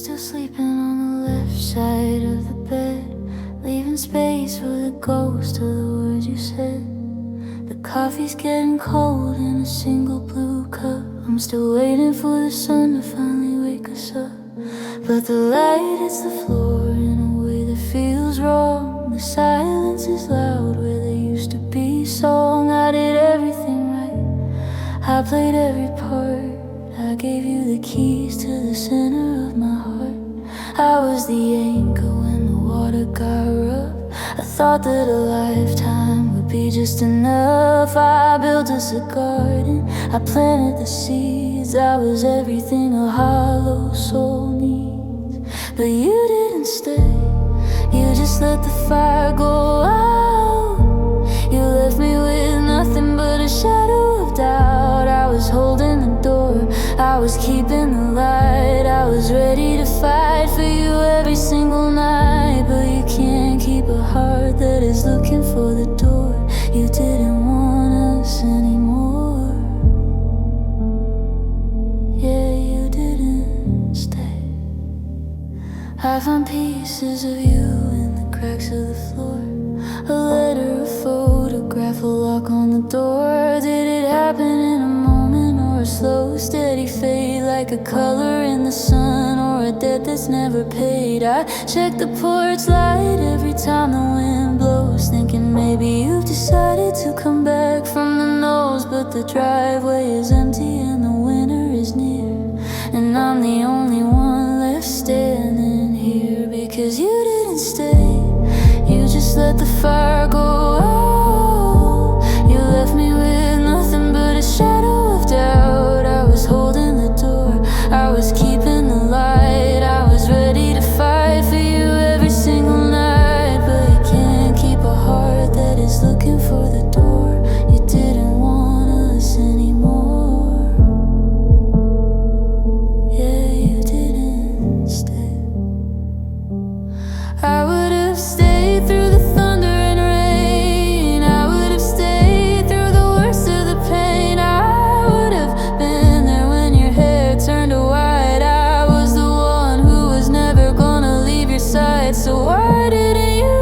still sleeping on the left side of the bed, leaving space for the ghost of the words you said. The coffee's getting cold in a single blue cup. I'm still waiting for the sun to finally wake us up. But the light hits the floor in a way that feels wrong. The silence is loud where there used to be song. I did everything right, I played every part. I gave you the keys to the center of my heart. I was the anchor when the water got rough. I thought that a lifetime would be just enough. I built us a garden, I planted the seeds. I was everything a hollow soul needs. But you didn't stay, you just let the fire go out. You left me with nothing but a shadow of doubt. I was holding the door, I was keeping the light. I was ready to fight for you every single night. But you can't keep a heart that is looking for the door. You didn't want us anymore. Yeah, you didn't stay. I found pieces of you in the cracks of the floor. A letter, a photograph, a lock on the door. Did it happen in a moment or a slow, steady fade? Like a color in the sun or a debt that's never paid. I check the porch light every time the wind blows, thinking maybe you've decided to come back from the nose. But the driveway is empty and the winter is near, and I'm the only one left standing here. Because you didn't stay, you just let the fire go out. You left me with nothing but a shadow of doubt. I was holding the door, I was keeping the light. I was ready to fight for you every single night. But you can't keep a heart that is looking for the door. You didn't want us anymore. Yeah, you didn't stay. I would have stayed through the thunder and rain. I would have stayed through the worst of the pain. I would have been there when your hair turned to white. I was the one who was never gonna leave your side. So why didn't you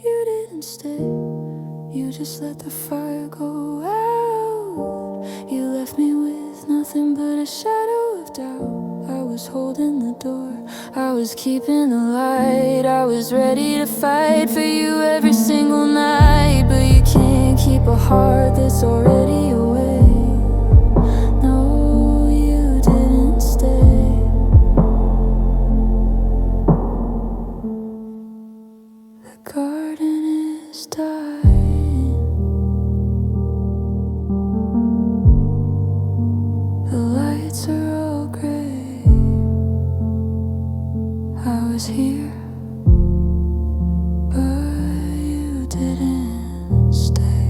You didn't stay, you just let the fire go out. You left me with nothing but a shadow of doubt. I was holding the door, I was keeping the light. I was ready to fight for you every single night. But you can't keep a heart that's already away. No, you didn't stay. The garden is dying, the lights are all gray. I was here, but you didn't stay.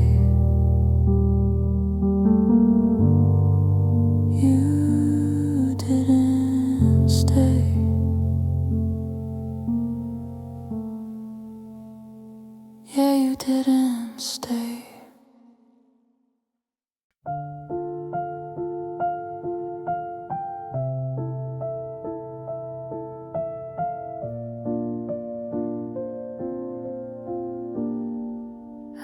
You didn't stay. Yeah, you didn't stay.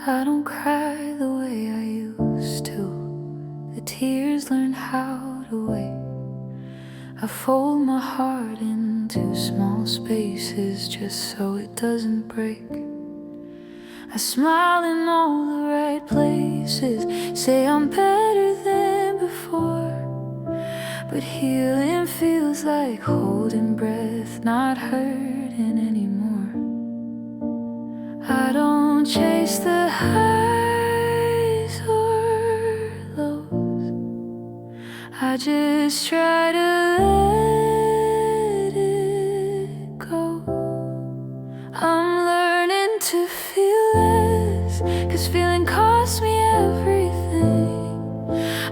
I don't cry the way I used to. The tears learned how to wait. I fold my heart into small spaces just so it doesn't break. I smile in all the right places, say I'm better than before. But healing feels like holding breath, not hurting anymore. I don't chase the highs or lows, I just try to let it go. I'm learning to feel less, 'cause feeling cost me everything.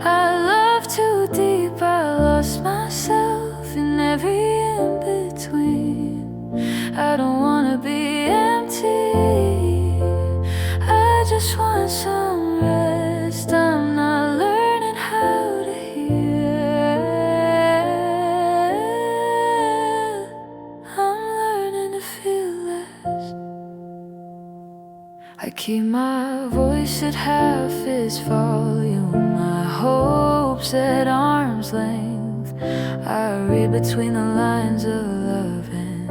I love too deep, I lost myself in every in-between. be empty. I just want some rest. I'm not learning how to hear. I'm learning to feel less. I keep my voice at half its volume, my hopes at arm's length. I read between the lines of love and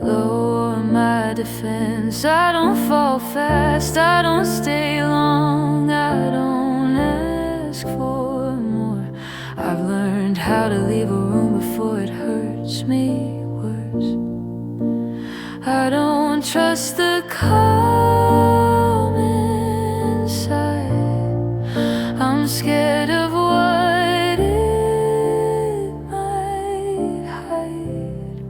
lower my defense. I don't fall fast, I don't stay long, I don't ask for more. I've learned how to leave a room before it hurts me worse. I don't trust the calm inside. I'm scared of what it might hide.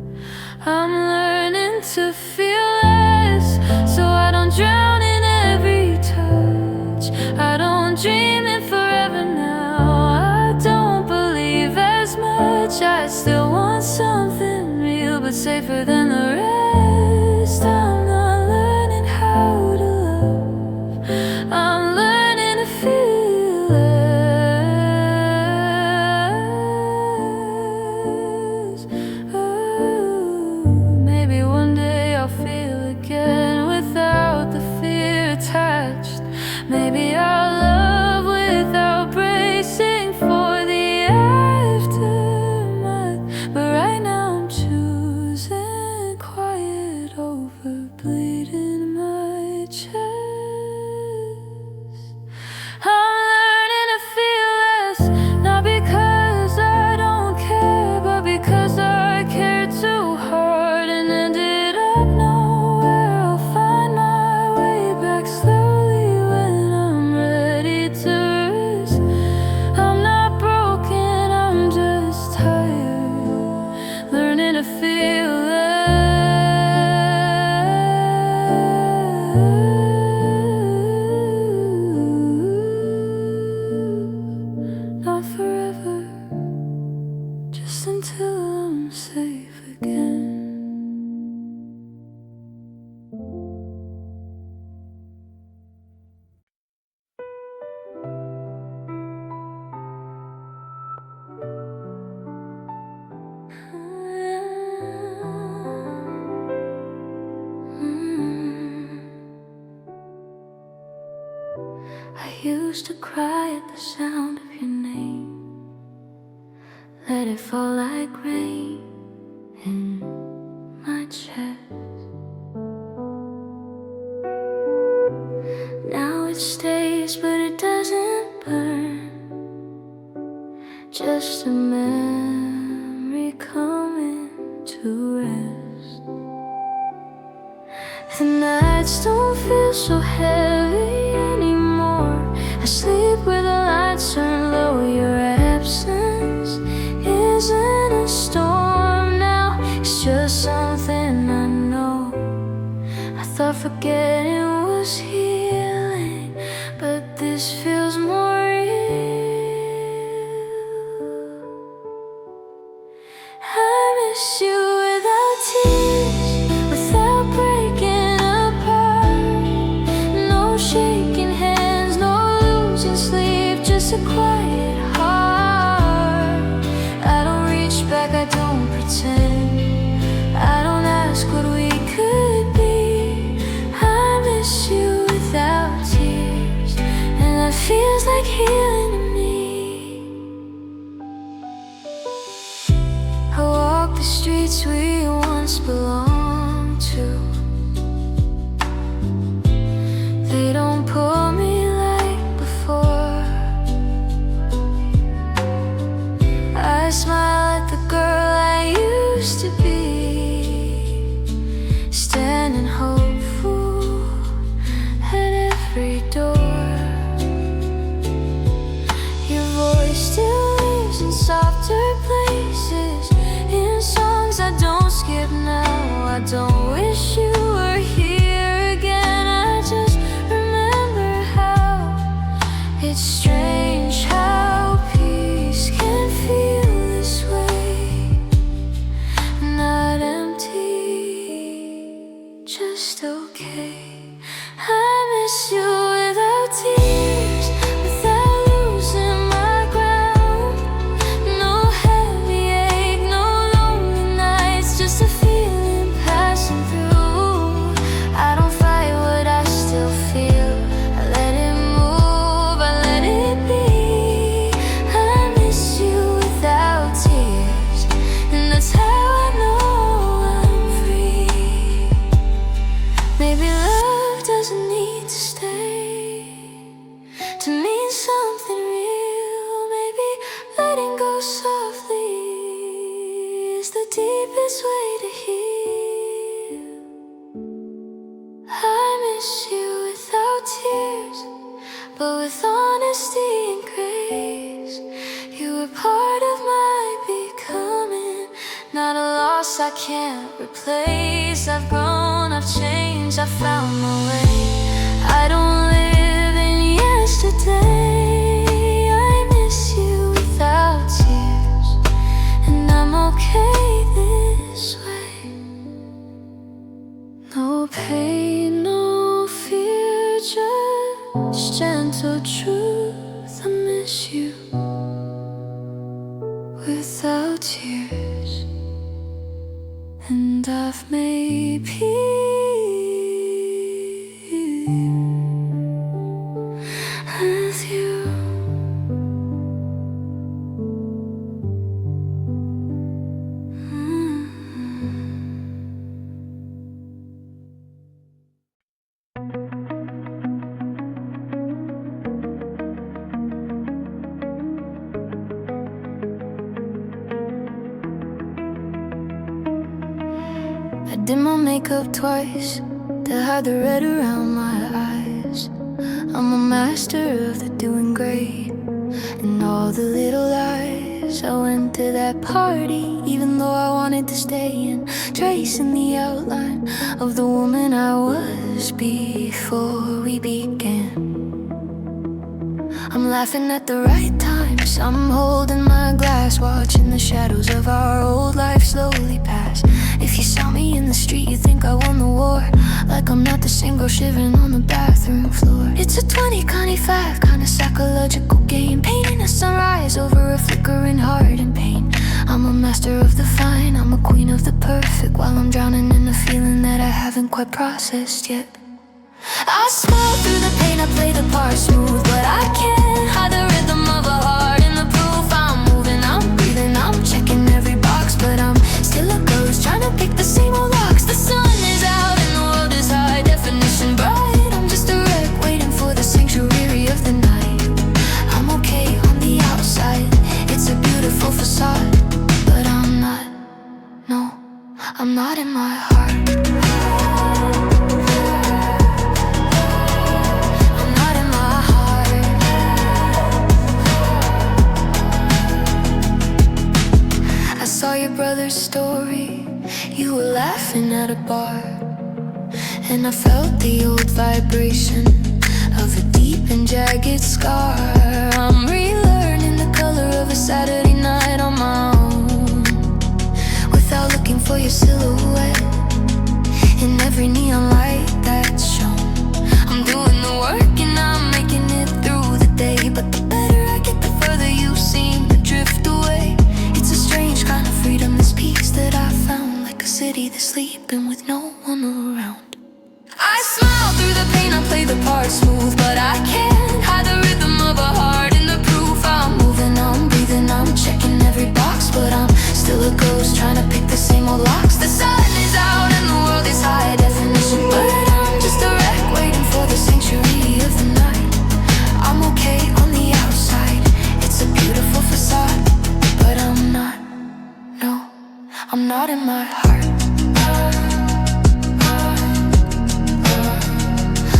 I'm learning to feel less, so I don't drown in every touch. I don't dream it forever now. I don't believe as much. I still want something real, but safer than the rest. I'm not learning how to love. I'm learning to feel less. Maybe one day I'll feel again without the fear attached. Maybe I'll love without bracing for the aftermath. But right now I'm choosing quiet over bleeding my chest. I'm learning to feel less, not because I don't care, but because I cared too hard and ended up nowhere. I'll find my way back slowly when I'm ready to rest. I'm not broken, I'm just tired, learning to feel less. Not forever, just until I'm safe again. I used to cry at the sound of your name, let it fall like rain in my chest. Now it stays, but it doesn't burn, just a memory coming to rest. The nights don't feel so heavy anymore. I sleep with the lights turned low. Your absence isn't a storm now, it's just something I know. I thought forgetting was healing, but this feels more real. I miss you without tears, without breaking apart. No shaking hands, no losing sleep, just a quiet heart. I don't reach back, I don't pretend, I don't ask what we could be. I miss you without tears, and that feels like healing to me. I walk the streets we once belonged to. They don't pull me like before. I smile at the girl I used to be, standing hopeful at every door. Your voice still lives in softer places, in songs I don't skip now. I don't wish you were here again, I just remember how it's strange how peace can feel this way, not empty. just okay. I miss you without tears, without losing my ground. No heavy ache, no lonely nights, just a feeling passing through. I don't fight what I still feel, I let it move, I let it be. I miss you without tears, and that's how I know I'm free. Maybe love doesn't need to stay to mean something real. Maybe letting go softly is the deepest way to heal. I miss you without tears, but with honesty and grace. You were part of my becoming, not a loss I can't replace. I've grown, I've changed, I've found my way. I don't live in yesterday. I miss you without tears, and I'm okay this way. No pain, no fear, just gentle truth. I miss you without tears, and I've made peace with you. I did my makeup twice to hide the red around my eyes. I'm a master of the doing great and all the little lies. I went to that party even though I wanted to stay in, tracing the outline of the woman I was before we began. I'm laughing at the right times, I'm holding my glass, watching the shadows of our old life slowly pass. If you saw me in the street, you think I won the war, like I'm not the same girl shivering on the bathroom floor. It's a 20-25 kind of psychological game, painting a sunrise over a flickering heart in pain. I'm a master of the fine, I'm a queen of the perfect, while I'm drowning in a feeling that I haven't quite processed yet. I smile through the pain, I play the part smooth, but I can't hide the rhythm of a heart in the proof. I'm moving, I'm breathing, I'm checking every box, but I'm still a ghost trying to pick the same old locks. The sun is out and the world is high definition bright. I'm just a wreck waiting for the sanctuary of the night. I'm okay on the outside, it's a beautiful facade, but I'm not, no, I'm not in my heart. Your brother's story, you were laughing at a bar, and I felt the old vibration of a deep and jagged scar. I'm relearning the color of a Saturday night on my own, without looking for your silhouette in every neon light that's shown. I'm doing the work and I'm making it through the day, but the better I get, the further you seem to drift away. It's a strange kind of freedom, this peace that I found, like a city that's sleeping with no one around. I smile through the pain, I play the part smooth, but I can't hide the rhythm of a heart in the proof. I'm moving, I'm breathing, I'm checking every box, but I'm still a ghost trying to pick the same old locks. The sun is out and the world is high definition, but I'm just a wreck waiting for the sanctuary of the night. I'm okay on the outside, it's a beautiful facade, but I'm not, no, I'm not in my heart.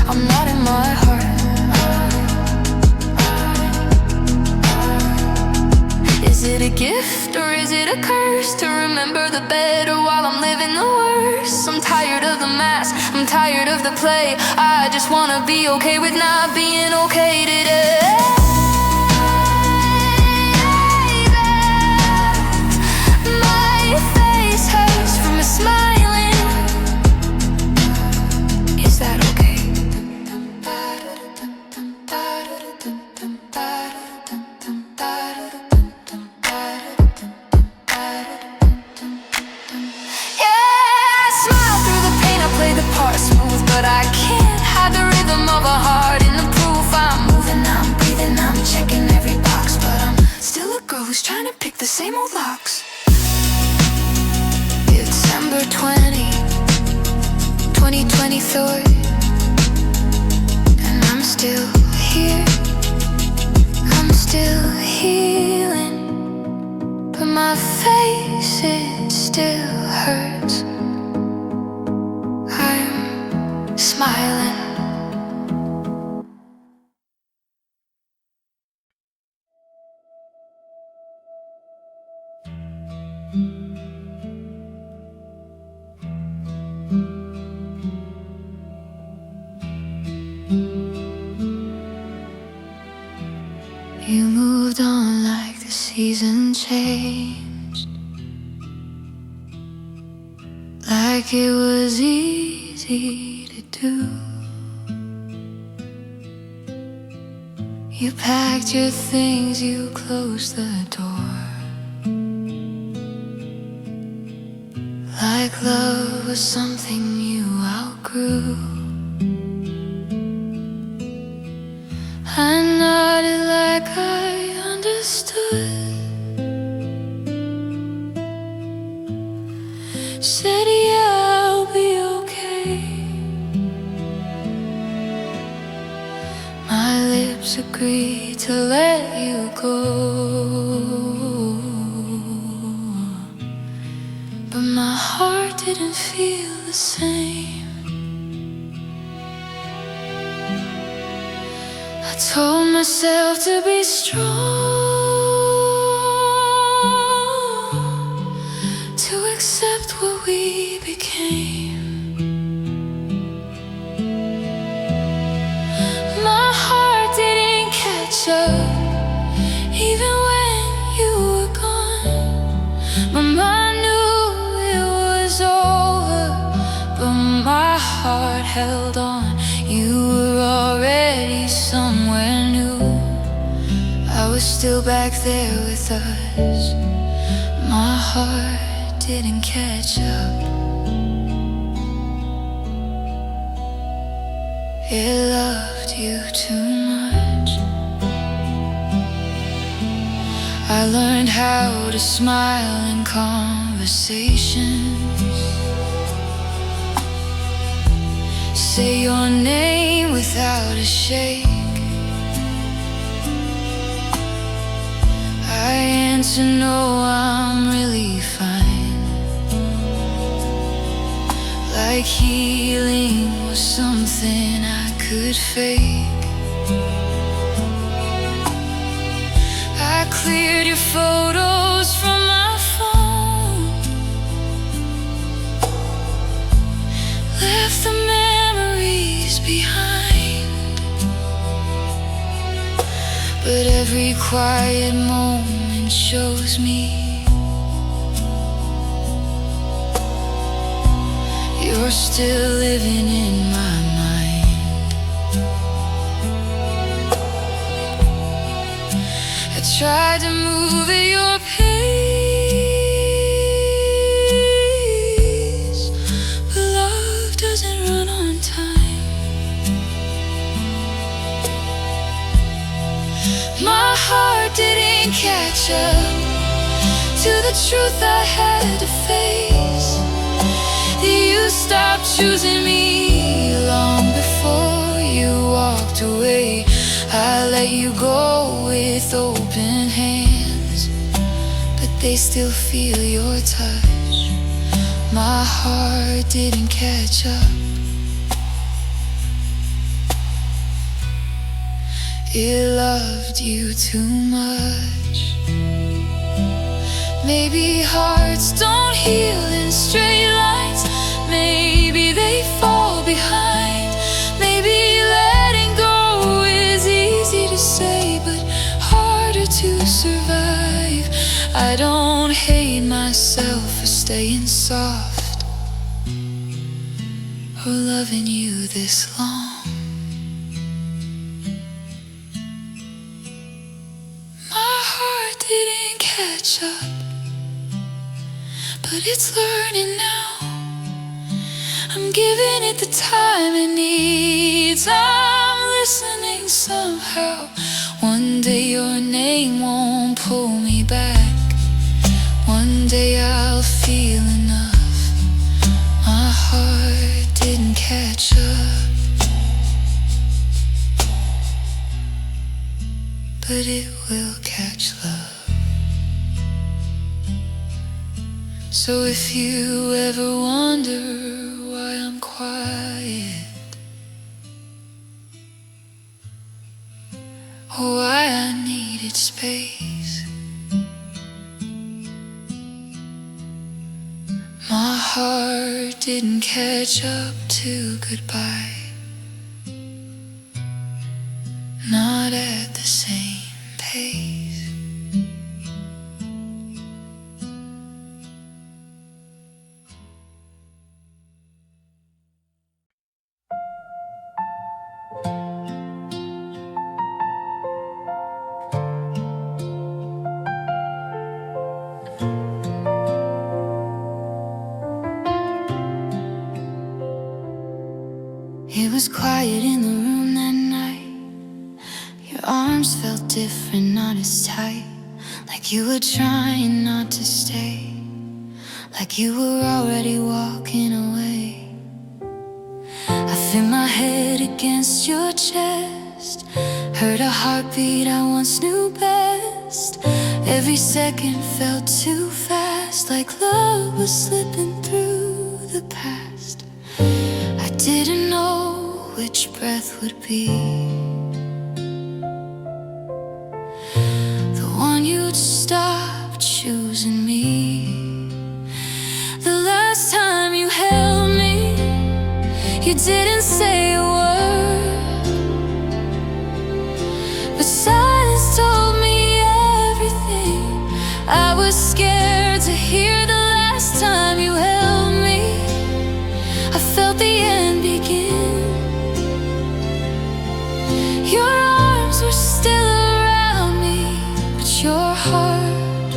I'm not in my heart. Is it a gift or is it a curse to remember the better while I'm living the worst? I'm tired of the mask, I'm tired of the play. I just wanna be okay with not being okay today. My face hurts from smiling. play the part smooth, but I can't hide the rhythm of a heart in the proof. I'm moving, I'm breathing, I'm checking every box, but I'm still a girl who's trying to pick the same old locks. December 2023, and I'm still here. I'm still healing, but my face, it still hurts. I'm smiling. You moved on like the season changed, like it was easy to do. You packed your things, you closed the door, like love was something you outgrew. I nodded like I understood, said yeah, I'll be okay. My lips agreed to let you go, but my heart didn't feel the same. I told myself to be strong, to accept what we became. My heart didn't catch up, even when you were gone. Mama knew it was over, but my heart held on. You were already somewhere new. I was still back there with us. My heart didn't catch up. It loved you too much. I learned how to smile in conversations, say your name without a shake. I answer no, I'm really fine, like healing was something I could fake. I cleared your photos from my phone, left the memories behind, but every quiet moment shows me you're still living in my mind. I tried to move at your pace, but love doesn't run on time. My heart didn't catch up to the truth I had to face. You stopped choosing me long before you walked away. I let you go with open hands, but they still feel your touch. My heart didn't catch up. It loved you too much. Maybe hearts don't heal in straight lines. Maybe they fall behind. Maybe letting go is easy to say, but harder to survive. I don't hate myself for staying soft or loving you this long. My heart didn't catch up, but it's learning now. I'm giving it the time it needs. I'm listening somehow. One day your name won't pull me back. One day I'll feel enough. My heart didn't catch up, but it will catch love. So if you ever wonder why I'm quiet, or why I needed space, my heart didn't catch up to goodbye, not at the same pace. It was quiet in the room that night. Your arms felt different, not as tight. Like you were trying not to stay, like you were already walking away. I feel my head against your chest, heard a heartbeat I once knew best. Every second felt too fast, like love was slipping through the past. I didn't know which breath would be the one you'd stop choosing me. The last time you held me, you didn't say a word, but silence told me everything I was scared to hear. The last time you held me, I felt the end begin. Your arms were still around me, but your heart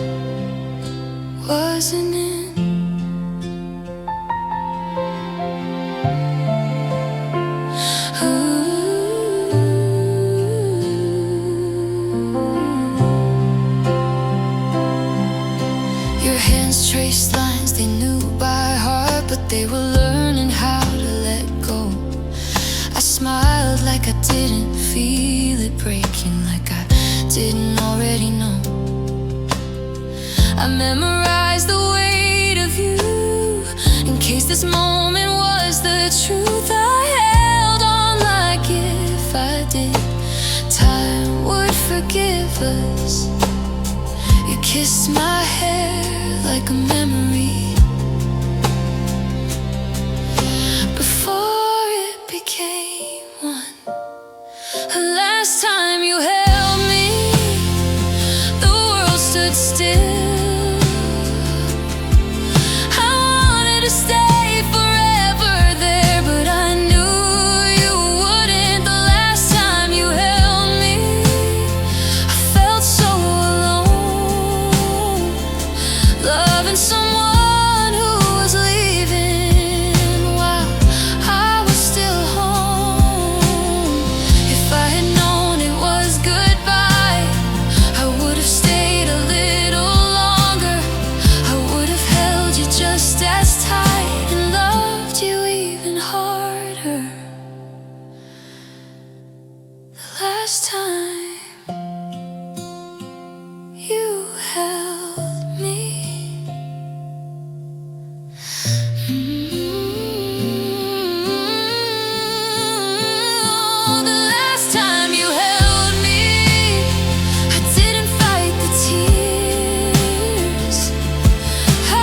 wasn't in. Your hands traced lines they knew by heart, but they were learning how to let go. I smiled like I didn't feel it breaking, like I didn't already know. I memorized the weight of you in case this moment was the truth. I held on like if I did, time would forgive us. You kissed my hair like a memory before it became one. The last time you held me, the world stood still. I wanted to stay forever there, but I knew you wouldn't. The last time you held me, I felt so alone, loving someone who was leaving while I was still home. If I had known it was goodbye, I would have stayed a little longer. I would have held you just as tight and loved you even harder. The last time you held me. The last time you held me, I didn't fight the tears. I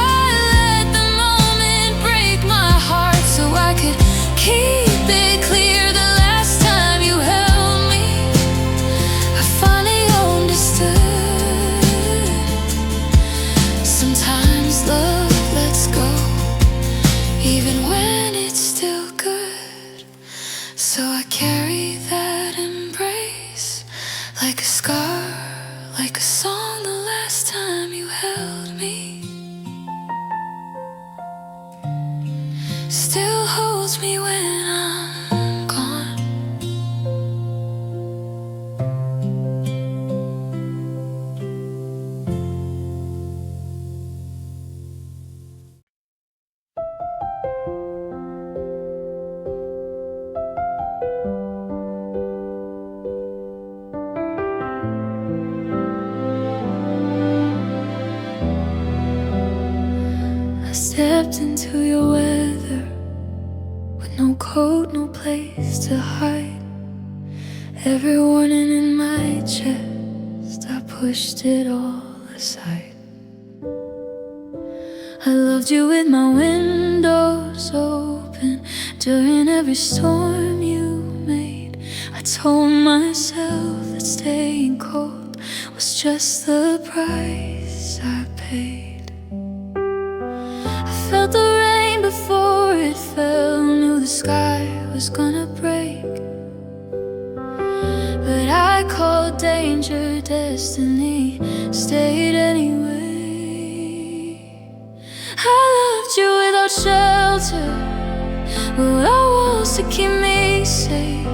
let the moment break my heart so I could keep it clear. The last time you held me, I finally understood. Sometimes love lets go, even when it's still good. So I carry that embrace like a scar, like a song. The last time you held me, still hold no place to hide. Every warning in my chest, I pushed it all aside. I loved you with my windows open during every storm you made. I told myself that staying cold was just the price I paid. I felt the rain before it fell, knew the sky was gonna break. But I called danger destiny, stayed anyway. I loved you without shelter, without walls to keep me safe.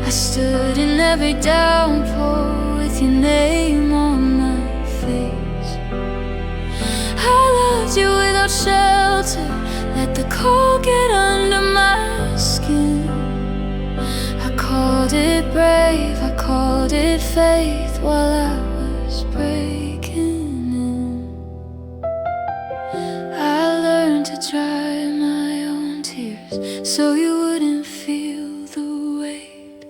I stood in every downpour with your name on my face. I loved you without shelter, let the cold get under my skin. I called it brave, I called it faith while I was breaking in. I learned to dry my own tears so you wouldn't feel the weight.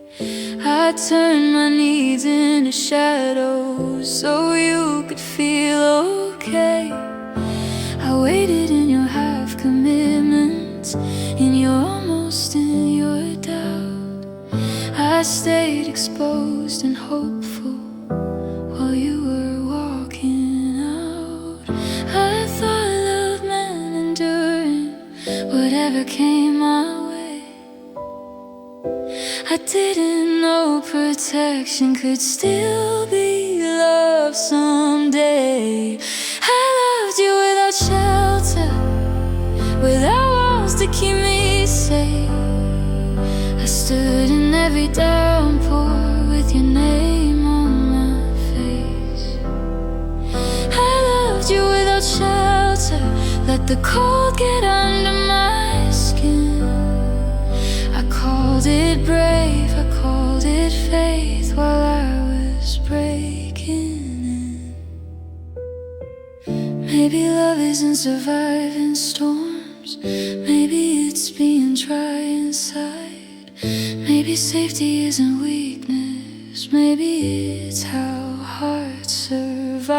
I turned my needs into shadows so you could feel okay. I waited in your half commitments, in your almost, in your doubt. I stayed exposed and hopeful while you were walking out. I thought love meant enduring whatever came my way. I didn't know protection could still be love someday. I loved you without shelter, without walls to keep me safe. I stood in every downpour with your name on my face. I loved you without shelter, let the cold get under my skin. I called it brave, I called it faith while I was breaking in. Maybe love isn't surviving storms, maybe it's being dry inside. Maybe safety isn't weakness, maybe it's how hearts survive.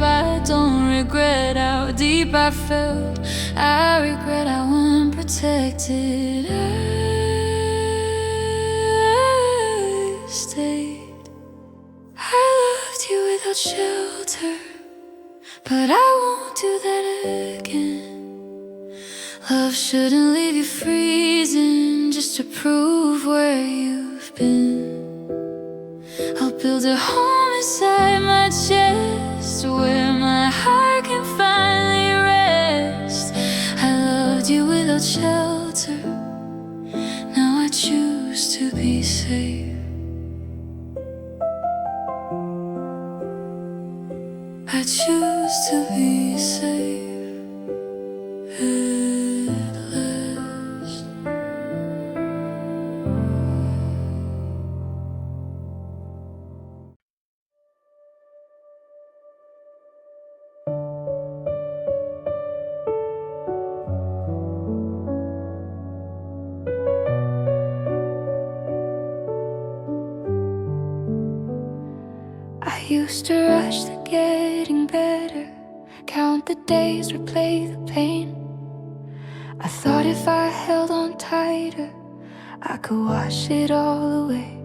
I don't regret how deep I felt, I regret how unprotected I stayed. I loved you without shelter, but I won't do that again. Love shouldn't leave you freezing just to prove where you've been. I'll build a home inside my chest where my heart can finally rest. I loved you without shelter, now I choose to be safe. I choose to be safe. I used to rush to getting better, count the days, replay the pain. I thought if I held on tighter, I could wash it all away.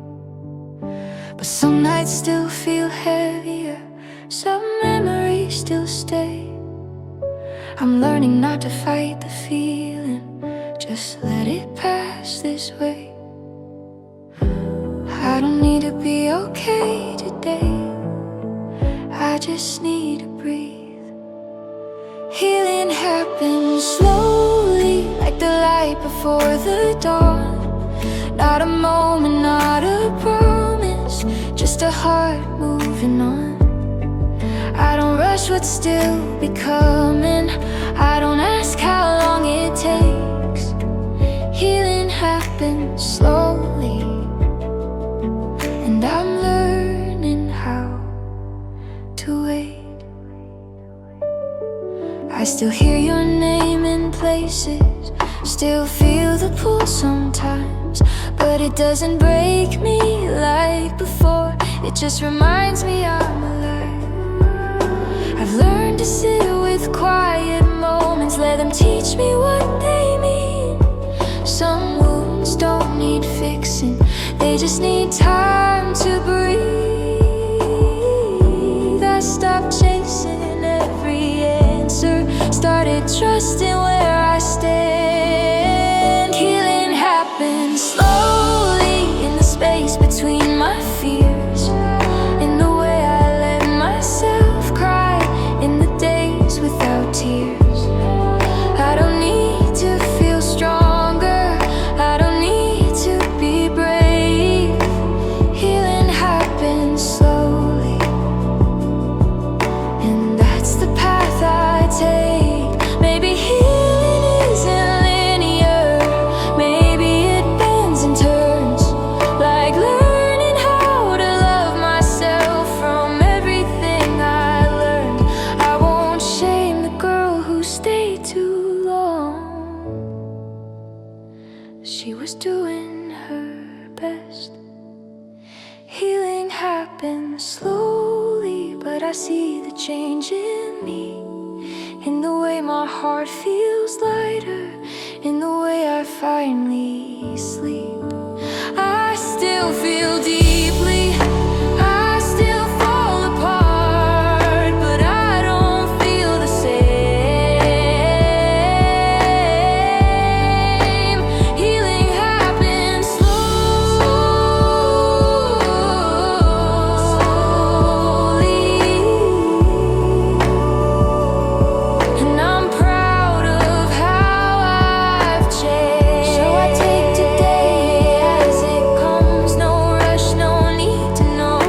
But some nights still feel heavier, some memories still stay. I'm learning not to fight the feeling, just let it pass this way. I don't need to be okay today, I just need to breathe. Healing happens slowly, like the light before the dawn. Not a moment, not a promise, just a heart moving on. I don't rush what's still becoming, I don't ask how long it takes. Healing happens slowly, and I'm learning how to wait. I still hear your name in places, still feel the pool sometimes, but it doesn't break me like before. It just reminds me I'm alive. I've learned to sit with quiet moments, let them teach me what they mean. Some wounds don't need fixing, they just need time to breathe. I stopped chasing every answer, started trusting where I stand. Healing happens slowly in the space between my fears, in the way I let myself cry, in the days without tears. I don't need to feel stronger, I don't need to be brave. Healing happens slowly, and that's the path I take. Maybe healing isn't linear, maybe it bends and turns, like learning how to love myself from everything I learned. I won't shame the girl who stayed too long. She was doing her best. Healing happens slowly, but I see the change in me, in the way my heart feels lighter, in the way I finally sleep. I still feel deeply, I still fall apart, but I don't feel the same. Healing happens slowly, and I'm proud of how I've changed. So I take today as it comes, no rush, no need to know.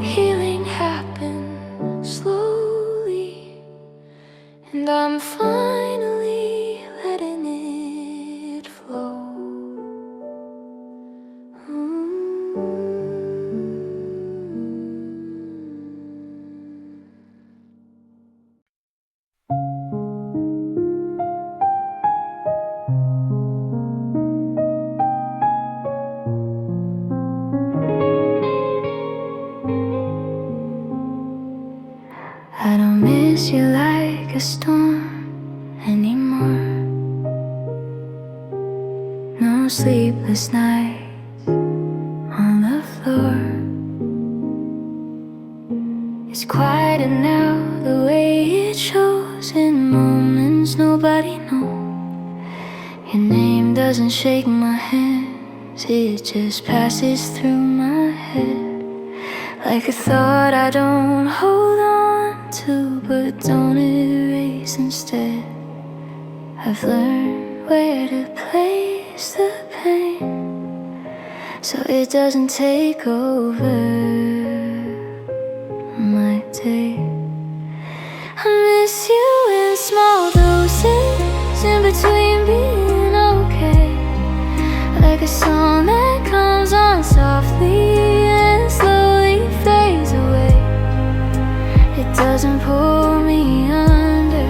Healing happens slowly, and I'm finally letting it flow. I don't miss you like a storm anymore. No sleepless nights on the floor. It's quieter now, the way it shows in moments nobody knows. Your name doesn't shake my hands, it just passes through my head, like a thought I don't hold on to, but don't erase instead. I've learned where to place the pain, so it doesn't take over my day. I miss you in small doses, in between being okay, like a song that comes on softly and slowly fades away. It doesn't pull me under,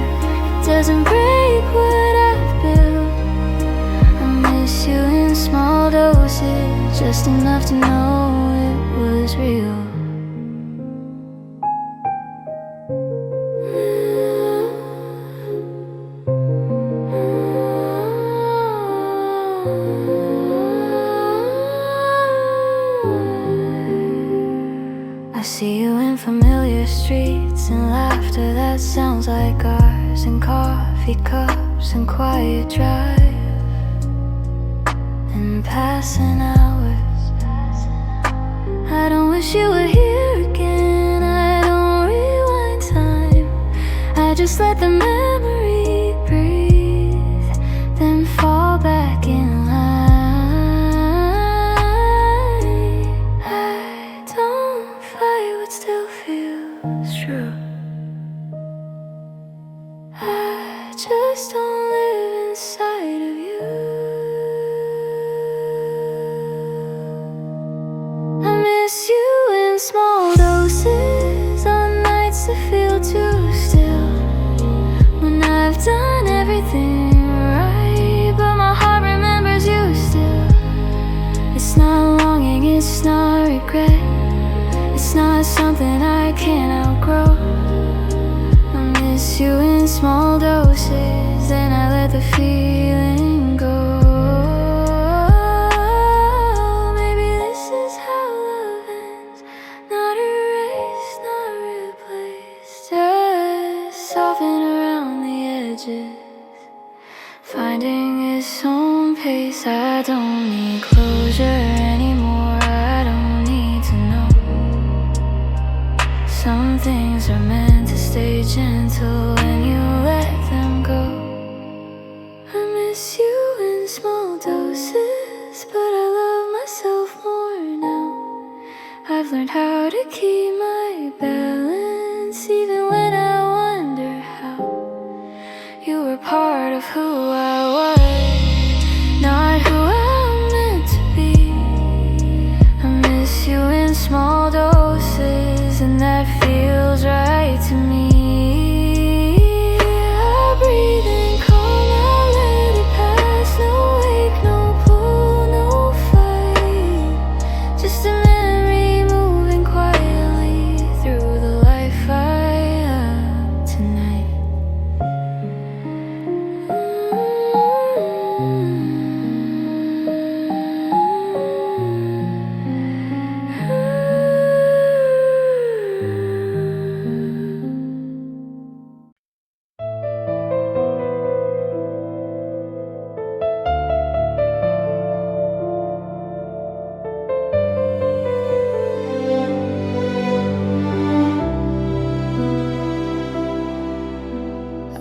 it doesn't break what I've built. I miss you in small doses, just enough to know it was real. I see you in familiar streets and laughter that sounds like ours, and coffee cups and quiet drive and passing hours. I don't wish you were here again, I don't rewind time, I just let the memory breathe, then fall back in line. I don't fight what still feels true, I just don't live inside of you. I miss you in small doses, on nights that feel too still, small doses, then I let the feeling go. Maybe this is how love ends, not erased, not replaced. Just soften around the edges, finding its own pace. I don't need closure anymore, I don't need to know. Some things are meant to stay gentle when you let them go. I miss you in small doses, but I love myself more now. I've learned how to keep my balance, even when I wonder how. You were part of who I was, not who I'm meant to be. I miss you in small doses, and that feels right to me. I breathe in calm, I let it pass. No wake, no pull, no fight. Just a memory moving quietly through the life I am tonight.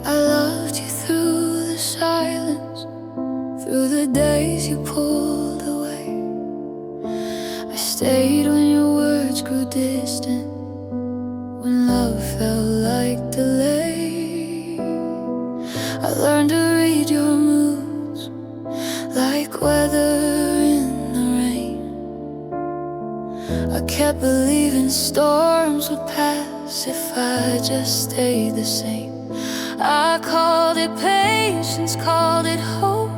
I loved you through the silence, through the days you pulled away. I stayed when your words grew distant, when love felt like delay. I learned to read your moods, like weather in the rain. I kept believing storms would pass if I just stayed the same. I called it patience, called it hope,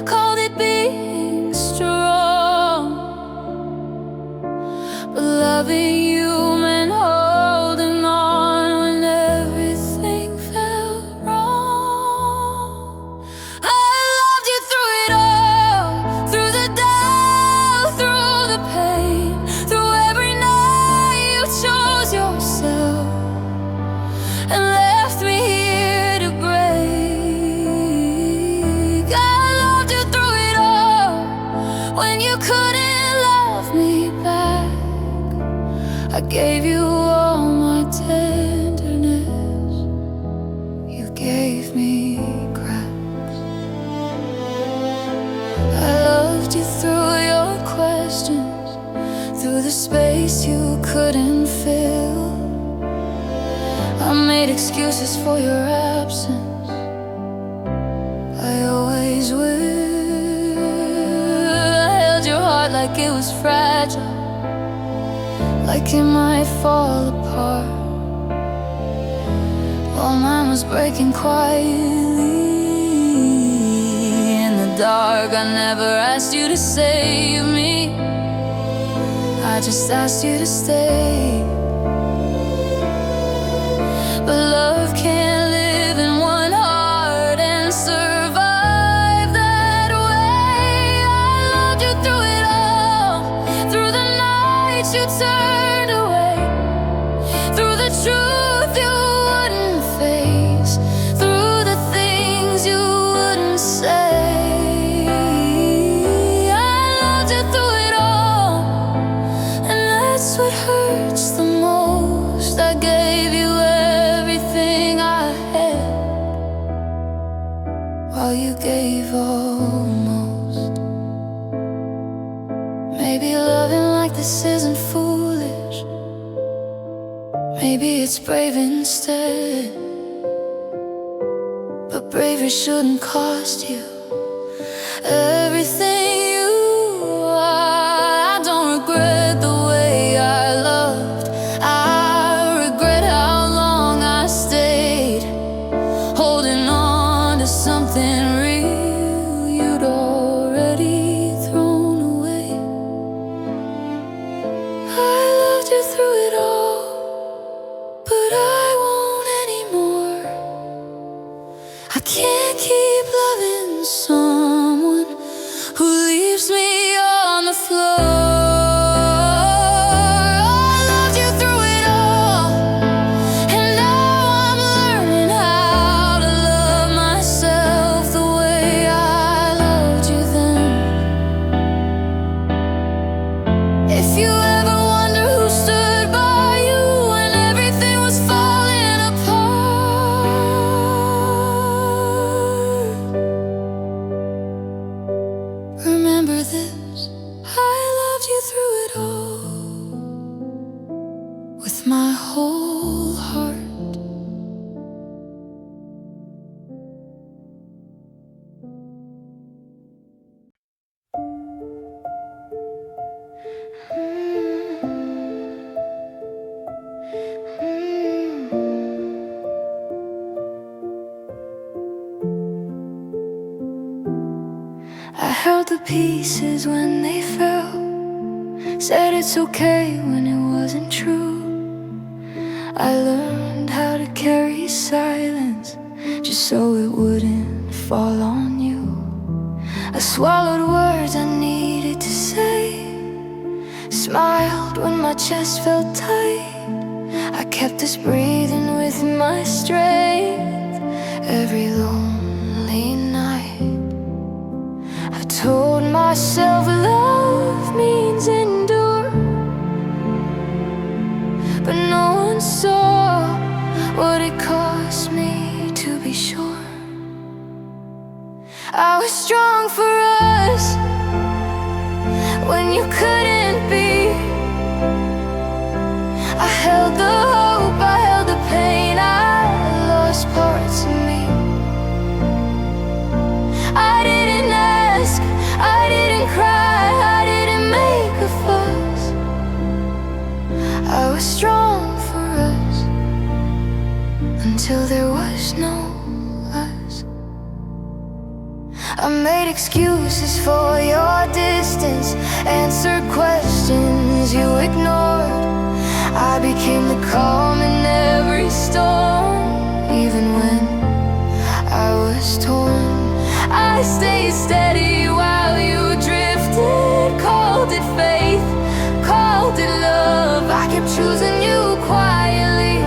called it being strong. But loving you meant holding on when everything felt wrong. I loved you through it all, through the doubt, through the pain, through every night you chose yourself and left me here to break. I loved you through it all, when you couldn't love me back. I gave you all my tenderness, you gave me cracks. I loved you through your questions, through the space you couldn't fill. I made excuses for your absence, I always will. I held your heart like it was fragile, like it might fall apart, while mine was breaking quietly in the dark. I never asked you to save me, I just asked you to stay. But love can't live in one heart and survive that way. I loved you through it all, through the nights you turned away, through the truth you wouldn't face, through the things you wouldn't say. I loved you through it all, and that's what hurts the most. I gave you everything I had, while you gave almost. Maybe loving like this isn't foolish, maybe it's brave instead. But bravery shouldn't cost you everything you are. I don't regret the way I loved, I regret how long I stayed, holding on to something real you'd already thrown away. I loved you through it all, but I won't anymore. I can't keep loving someone who leaves me on the floor. I loved you through it all, and now I'm learning how to love myself the way I loved you then. If you ever wonder who stood by you when everything was falling apart, remember this: I loved you through it all with my whole heart. I held the pieces when they fell, said it's okay when it wasn't true. I learned how to carry silence just so it wouldn't fall on you. I swallowed words I needed to say, smiled when my chest felt tight. I kept us breathing with my strength every lonely night. I told myself love means endure, but no one saw what it cost me to be sure. I was strong for us when you couldn't be. I held the hope, I held the pain, I lost parts of me. I didn't ask, I didn't cry, I didn't make a fuss. I was strong for us until there was no us. I made excuses for your distance, answered questions you ignored. I became the calm in every storm, even when I was torn. I stayed steady while you drifted, called it faith, called it love. I kept choosing you quietly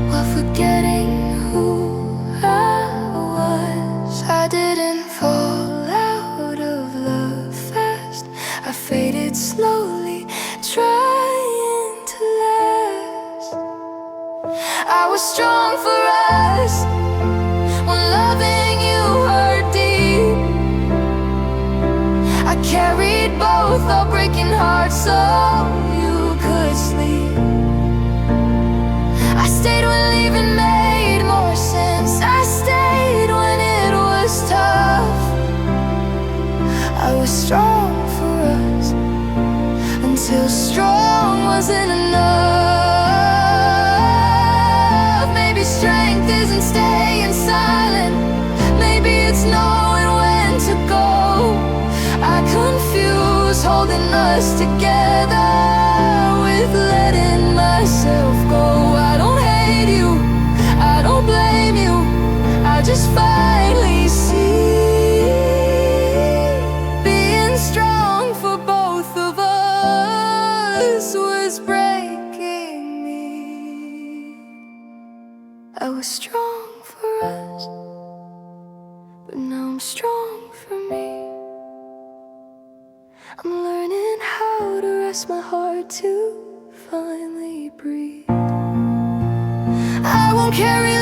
while forgetting who I was. I didn't fall out of love fast, I faded slowly, trying to last. I was strong for us when loving you hurt deep. I carried both our breaking hearts so you could sleep. I stayed when leaving made more sense, I stayed when it was tough. I was strong for us until strong wasn't enough. Maybe strength isn't staying silent, maybe it's knowing when to go. I confuse holding us together with letting myself go. I don't hate you, I don't blame you, I just finally see being strong for both of us was breaking me. I was strong for us, but now I'm strong for me. I'm learning how to rest my heart to finally breathe. I won't carry